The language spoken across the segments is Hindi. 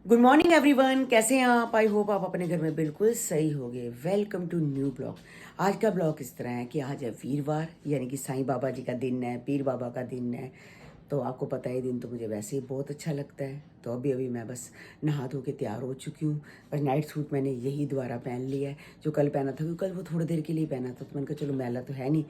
गुड मॉर्निंग एवरीवन, कैसे हैं आप? आई होप आप अपने घर में बिल्कुल सही होंगे। Welcome to new blog. आज का ब्लॉग इस तरह है कि आज है वीरवार, यानी कि साईं बाबा जी का दिन है, पीर बाबा का दिन है। तो आपको पता है, दिन तो मुझे वैसे ही बहुत अच्छा लगता है। तो अभी अभी मैं बस नहा धो के तैयार हो चुकी हूँ। बस नाइट सूट मैंने यही दोबारा पहन लिया है जो कल पहना था, क्योंकि कल वो थोड़ी देर के लिए पहना था। तो मैंने कहा चलो मैला तो है नहीं,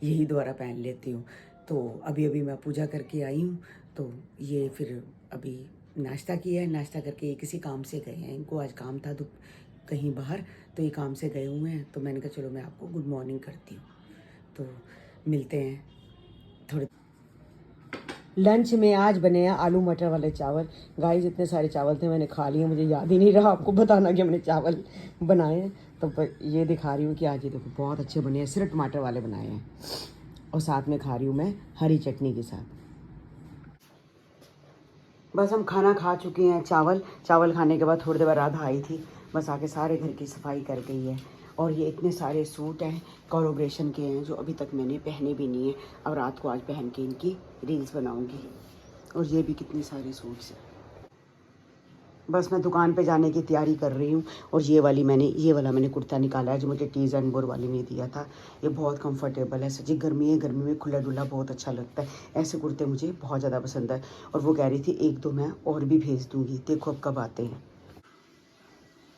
यही दोबारा पहन लेती हूँ। तो अभी अभी मैं पूजा करके आई हूँ। तो ये फिर अभी नाश्ता किया है, नाश्ता करके ये किसी काम से गए हैं, इनको आज काम था कहीं बाहर, तो ये काम से गए हुए हैं। तो मैंने कहा चलो मैं आपको गुड मॉर्निंग करती हूँ। तो मिलते हैं थोड़े। लंच में आज बने हैं आलू मटर वाले चावल। गाइस इतने सारे चावल थे, मैंने खा लिए, मुझे याद ही नहीं रहा आपको बताना कि हमने चावल बनाए हैं। तो ये दिखा रही हूँ कि आज ये देखो बहुत अच्छे बने हैं, सिर्फ टमाटर वाले बनाए हैं। और साथ में खा रही हूँ मैं हरी चटनी के साथ। बस हम खाना खा चुके हैं। चावल खाने के बाद थोड़ी देर बाद राधा आई थी, बस आके सारे घर की सफाई कर गई है। और ये इतने सारे सूट हैं कोलैबोरेशन के हैं जो अभी तक मैंने पहने भी नहीं है। अब रात को आज पहन के इनकी रील्स बनाऊंगी। और ये भी कितने सारे सूट्स हैं। बस मैं दुकान पे जाने की तैयारी कर रही हूँ। और ये वाला मैंने कुर्ता निकाला है जो मुझे टीज एंड बोर वाली ने दिया था। ये बहुत कंफर्टेबल है, सच्ची गर्मी है, गर्मी में खुला डुला बहुत अच्छा लगता है। ऐसे कुर्ते मुझे बहुत ज़्यादा पसंद है। और वो कह रही थी एक दो मैं और भी भेज दूँगी, देखो अब कब आते हैं।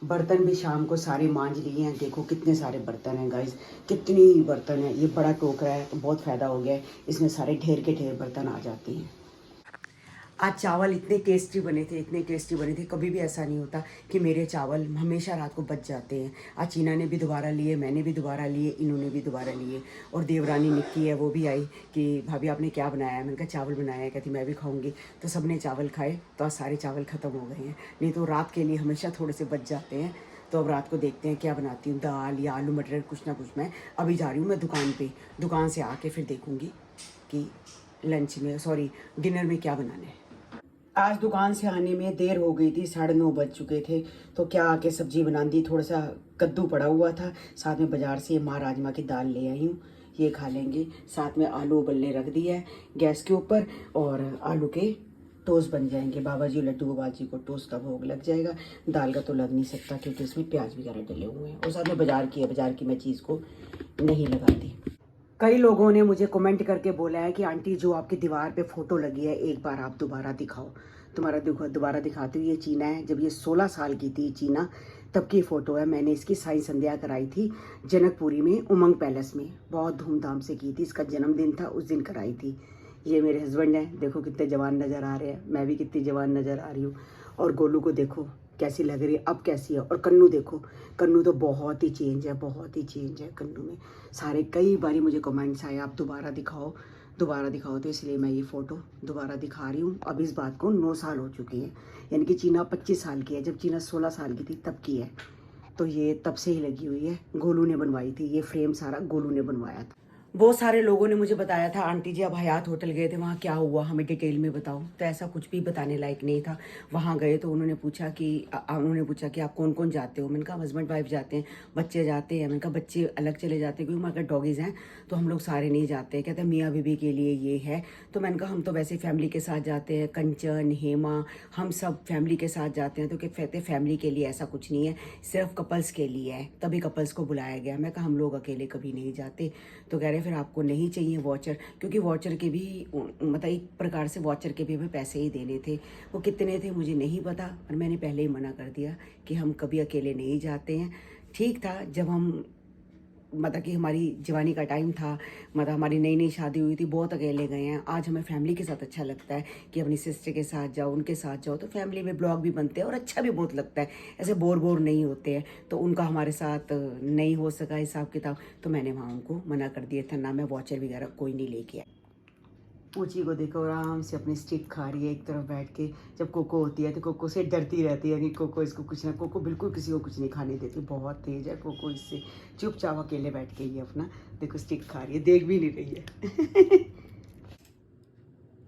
बर्तन भी शाम को सारे मांज लिए हैं। देखो कितने सारे बर्तन हैं गाइस, कितनी बर्तन है। ये बड़ा टोकरा है तो बहुत फ़ायदा हो गया है, इसमें सारे ढेर के ढेर बर्तन आ जाते हैं। आज चावल इतने टेस्टी बने थे, इतने टेस्टी बने थे। कभी भी ऐसा नहीं होता कि मेरे चावल हमेशा रात को बच जाते हैं। आज चीना ने भी दोबारा लिए, मैंने भी दोबारा लिए, इन्होंने भी दोबारा लिए। और देवरानी निक्की है वो भी आई कि भाभी आपने क्या बनाया है। मैंने कहा चावल बनाया है। कहती मैं भी खाऊंगी। तो सब ने चावल खाए, तो आज सारे चावल ख़त्म हो गए हैं। नहीं तो रात के लिए हमेशा थोड़े से बच जाते हैं। तो अब रात को देखते हैं क्या बनाती हूँ, दाल या आलू मटर, कुछ ना कुछ। मैं अभी जा रही हूँ मैं दुकान पे, दुकान से आके फिर देखूँगी कि लंच में, सॉरी, डिनर में क्या बनाना है। आज दुकान से आने में देर हो गई थी, 9:30 बज चुके थे। तो क्या आके सब्जी बना दी, थोड़ा सा कद्दू पड़ा हुआ था, साथ में बाजार से माँ राजमा की दाल ले आई हूँ, ये खा लेंगे। साथ में आलू उबलने रख दिया है गैस के ऊपर, और आलू के टोस्ट बन जाएंगे। बाबा जी लड्डू गोपाल जी को टोस्ट का भोग लग जाएगा। दाल का तो लग नहीं सकता क्योंकि इसमें प्याज वगैरह डले हुए हैं। और साथ में बाजार की है, बाजार की मैं चीज़ को नहीं लगाती। कई लोगों ने मुझे कमेंट करके बोला है कि आंटी जो आपकी दीवार पे फ़ोटो लगी है एक बार आप दोबारा दिखाओ। तुम्हारा दोबारा दिखाती हूँ। ये चीना है, जब ये 16 साल की थी चीना, तब की फ़ोटो है। मैंने इसकी साई संध्या कराई थी जनकपुरी में, उमंग पैलेस में, बहुत धूमधाम से की थी। इसका जन्मदिन था, उस दिन कराई थी। ये मेरे हस्बैंड हैं, देखो कितने जवान नज़र आ रहे हैं, मैं भी कितनी जवान नज़र आ रही हूँ। और गोलू को देखो कैसी लग रही है, अब कैसी है। और कन्नू देखो, कन्नू तो बहुत ही चेंज है, बहुत ही चेंज है कन्नू में। सारे कई बारी मुझे कमेंट्स आए आप दोबारा दिखाओ, दोबारा दिखाओ। तो इसलिए मैं ये फ़ोटो दोबारा दिखा रही हूँ। अब इस बात को 9 साल हो चुके हैं, यानी कि चीना 25 साल की है, जब चीना 16 साल की थी तब की है। तो ये तब से ही लगी हुई है, गोलू ने बनवाई थी। ये फ्रेम सारा गोलू ने बनवाया था। बहुत सारे लोगों ने मुझे बताया था आंटी जी आप हयात होटल गए थे, वहाँ क्या हुआ, हमें डिटेल में बताओ। तो ऐसा कुछ भी बताने लायक नहीं था। वहाँ गए तो उन्होंने पूछा कि आप कौन कौन जाते हो। मैंने कहा हस्बैंड वाइफ जाते हैं, बच्चे जाते हैं। मैंने कहा बच्चे अलग चले जाते हैं क्योंकि हमारे डॉगीज़ हैं, तो हम लोग सारे नहीं जाते। कहते हैं मियाँ बीबी के लिए ये है। तो मैंने कहा हम तो वैसे फैमिली के साथ जाते हैं, कंचन, हेमा, हम सब फैमिली के साथ जाते हैं। तो कहते हैं फैमिली के लिए ऐसा कुछ नहीं है, सिर्फ कपल्स के लिए है, तभी कपल्स को बुलाया गया। मैं कहा हम लोग अकेले कभी नहीं जाते। तो कह रहे फिर आपको नहीं चाहिए वॉचर, क्योंकि वॉचर के भी मतलब एक प्रकार से वॉचर के भी हमें पैसे ही देने थे। वो कितने थे मुझे नहीं पता, पर मैंने पहले ही मना कर दिया कि हम कभी अकेले नहीं जाते हैं। ठीक था जब हम, मतलब कि हमारी जवानी का टाइम था, मतलब हमारी नई नई शादी हुई थी, बहुत अकेले गए हैं। आज हमें फैमिली के साथ अच्छा लगता है कि अपनी सिस्टर के साथ जाओ, उनके साथ जाओ, तो फैमिली में ब्लॉग भी बनते हैं और अच्छा भी बहुत लगता है, ऐसे बोर बोर नहीं होते हैं। तो उनका हमारे साथ नहीं हो सका हिसाब किताब, तो मैंने वहाँ उनको मना कर दिया था, ना मैं वॉचर वगैरह कोई नहीं लेके आई। ऊँची को देखो आराम से अपनी स्टिक खा रही है एक तरफ बैठ के। जब कोको होती है तो कोको से डरती रहती है कि कोको इसको कुछ ना, कोको बिल्कुल किसी को कुछ नहीं खाने देती, बहुत तेज है कोको। इससे चुपचाप अकेले बैठ के ही अपना देखो स्टिक खा रही है, देख भी नहीं रही है।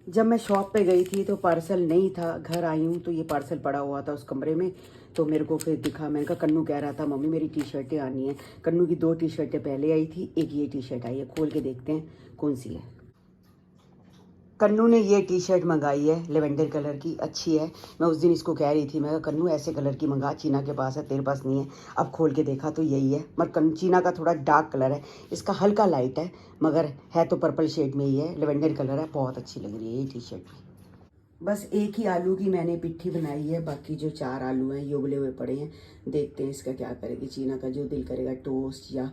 जब मैं शॉप पे गई थी तो पार्सल नहीं था, घर आई हूँ तो ये पार्सल पड़ा हुआ था उस कमरे में। तो मेरे को फिर दिखा, मैंने कहा कन्नू कह रहा था मम्मी मेरी टी शर्टें आनी है। कन्नू की 2 टी शर्टें पहले आई थी, एक ये टी शर्ट आई है, खोल के देखते हैं कौन सी है। कन्नू ने ये टी शर्ट मंगाई है लेवेंडर कलर की, अच्छी है। मैं उस दिन इसको कह रही थी, मैं कहा कन्नू ऐसे कलर की मंगा, चीना के पास है तेरे पास नहीं है। अब खोल के देखा तो यही है, मगर चीना का थोड़ा डार्क कलर है, इसका हल्का लाइट है, मगर है तो पर्पल शेड में ही है, लेवेंडर कलर है। बहुत अच्छी लग रही है ये टी शर्ट। बस एक ही आलू की मैंने पिट्ठी बनाई है, बाकी जो 4 आलू हैं ये उबले हुए पड़े हैं। देखते हैं इसका क्या करेगी चीना का, जो दिल करेगा टोस्ट या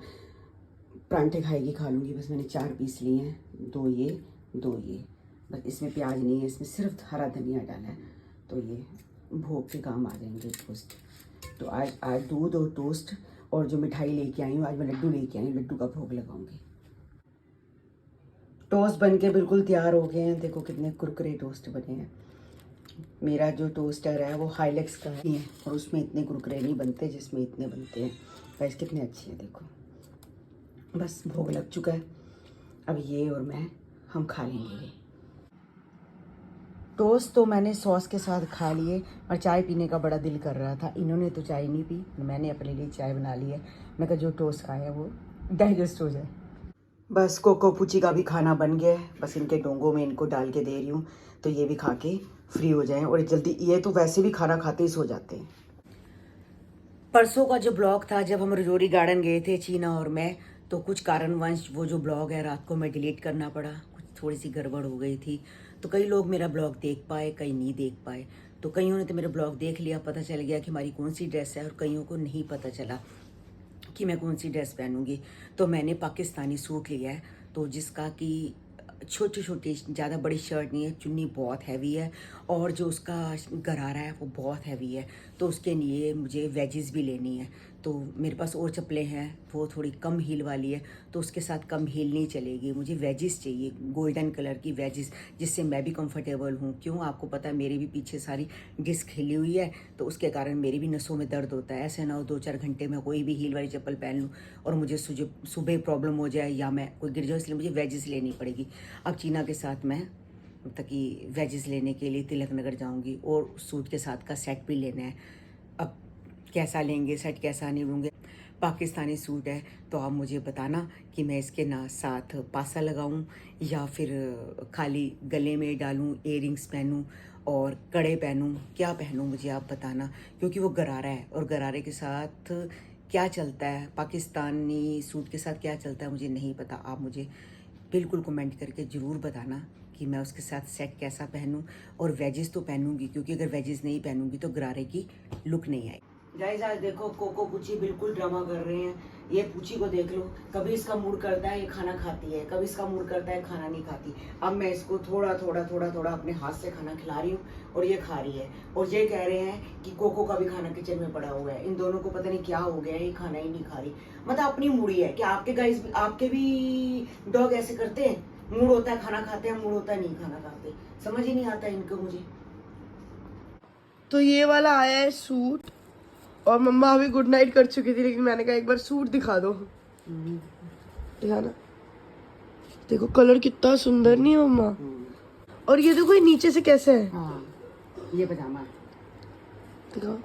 परांठे खाएगी खा लूँगी। बस मैंने 4 पीस लिए हैं, 2 ये। बस इसमें प्याज नहीं है, इसमें सिर्फ हरा धनिया डाला है, तो ये भोग के काम आ जाएंगे टोस्ट। तो आज दूध और टोस्ट और जो मिठाई लेके आई हूँ, आज मैं लड्डू लेके आई हूँ, लड्डू का भोग लगाऊंगी। टोस्ट बन के बिल्कुल तैयार हो गए हैं, देखो कितने कुरकुरे टोस्ट बने हैं। मेरा जो टोस्टर है वो हाइलेक्स का ही है और उसमें इतने कुरकुरे नहीं बनते जिसमें इतने बनते हैं। गाइस कितने अच्छे हैं देखो। बस भोग लग चुका है, अब ये और मैं हम खा लेंगे। टोस्ट तो मैंने सॉस के साथ खा लिए और चाय पीने का बड़ा दिल कर रहा था। इन्होंने तो चाय नहीं पी, मैंने अपने लिए चाय बना ली है। मैं कहा जो टोस्ट खाया है वो डाइजेस्ट हो जाए। बस कोको पूची का भी खाना बन गया है, बस इनके डोंगों में इनको डाल के दे रही हूँ, तो ये भी खा के फ्री हो जाएं। और जल्दी, ये तो वैसे भी खाना खाते ही सो जाते हैं। परसों का जो ब्लॉग था, जब हम रजौरी गार्डन गए थे चीना और मैं, तो कुछ कारणवश वो जो ब्लॉग है रात को मैं डिलीट करना पड़ा, कुछ थोड़ी सी गड़बड़ हो गई थी। तो कई लोग मेरा ब्लॉग देख पाए, कई नहीं देख पाए। तो कईयों ने तो मेरा ब्लॉग देख लिया, पता चल गया कि हमारी कौन सी ड्रेस है, और कईयों को नहीं पता चला कि मैं कौन सी ड्रेस पहनूंगी। तो मैंने पाकिस्तानी सूट लिया है, तो जिसका कि छोटी छोटी, ज़्यादा बड़ी शर्ट नहीं है, चुन्नी बहुत हैवी है और जो उसका गरारा है वो बहुत हैवी है। तो उसके लिए मुझे वेजेस भी लेनी है। तो मेरे पास और चप्पलें हैं, वो थोड़ी कम हील वाली है, तो उसके साथ कम हील नहीं चलेगी, मुझे वेजेस चाहिए, गोल्डन कलर की वेजेस, जिससे मैं भी कंफर्टेबल हूँ। क्यों, आपको पता है मेरी भी पीछे सारी डिस्क हिली हुई है, तो उसके कारण मेरी भी नसों में दर्द होता है। ऐसे ना हो 2-4 घंटे में कोई भी हील वाली चप्पल पहन लूँ और मुझे सुबह प्रॉब्लम हो जाए या मैं कोई गिर जाऊँ, इसलिए मुझे वेजेस लेनी पड़ेगी। अब चीना के साथ मैं ताकि वेजेस लेने के लिए तिलक नगर जाऊँगी और सूट के साथ का सेट भी लेना है। अब कैसा लेंगे सेट, कैसा नहीं लूँगे। पाकिस्तानी सूट है तो आप मुझे बताना कि मैं इसके ना साथ पासा लगाऊं या फिर खाली गले में डालूं, इयररिंग्स पहनूं और कड़े पहनूं, क्या पहनूं मुझे आप बताना। क्योंकि वो गरारा है और गरारे के साथ क्या चलता है, पाकिस्तानी सूट के साथ क्या चलता है मुझे नहीं पता। आप मुझे बिल्कुल कमेंट करके ज़रूर बताना कि मैं उसके साथ सेट कैसा पहनूं। और वेजेस तो पहनूंगी, क्योंकि अगर वेजेस नहीं पहनूंगी तो गरारे की लुक नहीं आएगी। गाइस आज देखो कोको पूची बिल्कुल ड्रामा कर रहे हैं। ये पूची को देख लो, कभी इसका मूड करता है ये खाना खाती है, कभी इसका मूड करता है खाना नहीं खाती। अब मैं इसको थोड़ा थोड़ा अपने हाथ से खाना खिला रही हूँ और ये खा रही है। और ये कह रहे हैं कि कोको का भी खाना किचन में पड़ा हुआ है। इन दोनों को पता नहीं क्या हो गया है, ये खाना ही नहीं खा रही। मतलब अपनी मूडी है कि आपके गाइस, आपके भी डॉग ऐसे करते हैं, मूड होता है खाना खाते हैं, मूड होता है नहीं खाना खाते। समझ ही नहीं आता इनको मुझे। तो ये वाला आया है सूट, और मम्मा अभी गुड नाइट कर चुकी थी, लेकिन मैंने कहा एक बार सूट दिखा दो। दिखाना, देखो कलर कितना सुंदर नहीं है मम्मा। और ये देखो ये नीचे से कैसे है। हाँ, ये पजामा दिखाओ,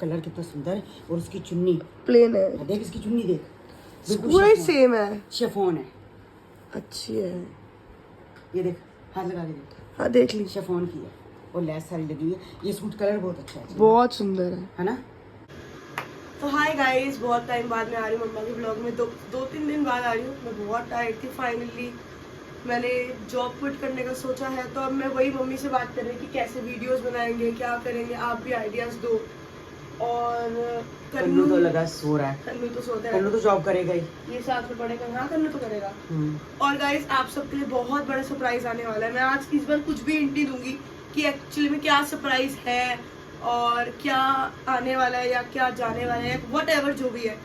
कलर कितना सुंदर है। और उसकी चुन्नी प्लेन है, देख इसकी चुन्नी देख, पूरा ही सेम है, शिफॉन है, अच्छी है। ये देख हाथ लगा के देख, हाँ देख ली, शिफॉन की है और लेस सारी लगी हुई है। ये सूट कलर बहुत अच्छा है, बहुत सुंदर है ना। तो हाय गाइस, बहुत टाइम बाद मैं आ रही हूँ मम्मा के ब्लॉग में, 2-3 दिन बाद आ रही हूँ। मैं बहुत टायर्ड थी, फाइनली मैंने जॉब क्विट करने का सोचा है। तो अब मैं वही मम्मी से बात कर रही कि कैसे वीडियोस बनाएंगे, क्या करेंगे, आप भी आइडियाज दो। और कन्नू तो लगा सो रहा है, कन्नू तो सोता है, कन्नू तो जॉब करेगा ही, ये साथ में पढ़ेगा। हाँ कन्नू तो करेगा। और गाइस आप सबके लिए बहुत बड़ा सरप्राइज आने वाला है। मैं आज इस बार कुछ भी हिंट नहीं दूंगी कि एक्चुअली में क्या सरप्राइज है और क्या आने वाला है या क्या जाने वाला है, व्हाटएवर जो भी है,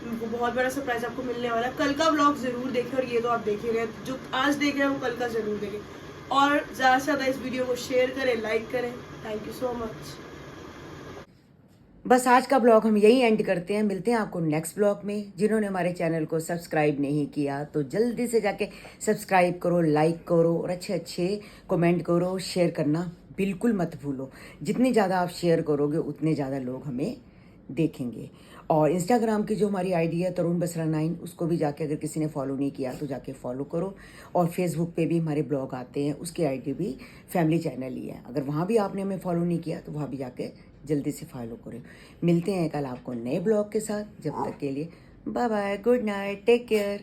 वो बहुत बड़ा सरप्राइज आपको मिलने वाला है। कल का व्लॉग जरूर देखें, और ये तो आप देख ही रहे हैं, जो आज देख रहे हैं वो कल का जरूर देखें। और ज़्यादा से ज़्यादा इस वीडियो को शेयर करें, लाइक करें। Thank you so much. बस आज का ब्लॉग हम यही एंड करते हैं। मिलते हैं आपको नेक्स्ट ब्लॉग में। जिन्होंने हमारे चैनल को सब्सक्राइब नहीं किया तो जल्दी से जाके सब्सक्राइब करो, लाइक करो और अच्छे कमेंट करो, शेयर करना बिल्कुल मत भूलो। जितनी ज़्यादा आप शेयर करोगे उतने ज़्यादा लोग हमें देखेंगे। और इंस्टाग्राम की जो हमारी आईडी है तरुण बसरा 9, उसको भी जाके अगर किसी ने फॉलो नहीं किया तो जाके फॉलो करो। और फेसबुक पे भी हमारे ब्लॉग आते हैं, उसकी आईडी भी फैमिली चैनल ही है, अगर वहाँ भी आपने हमें फॉलो नहीं किया तो वहाँ भी जाके जल्दी से फॉलो करें। मिलते हैं कल आपको नए ब्लॉग के साथ, जब तक के लिए bye bye, good night, take care.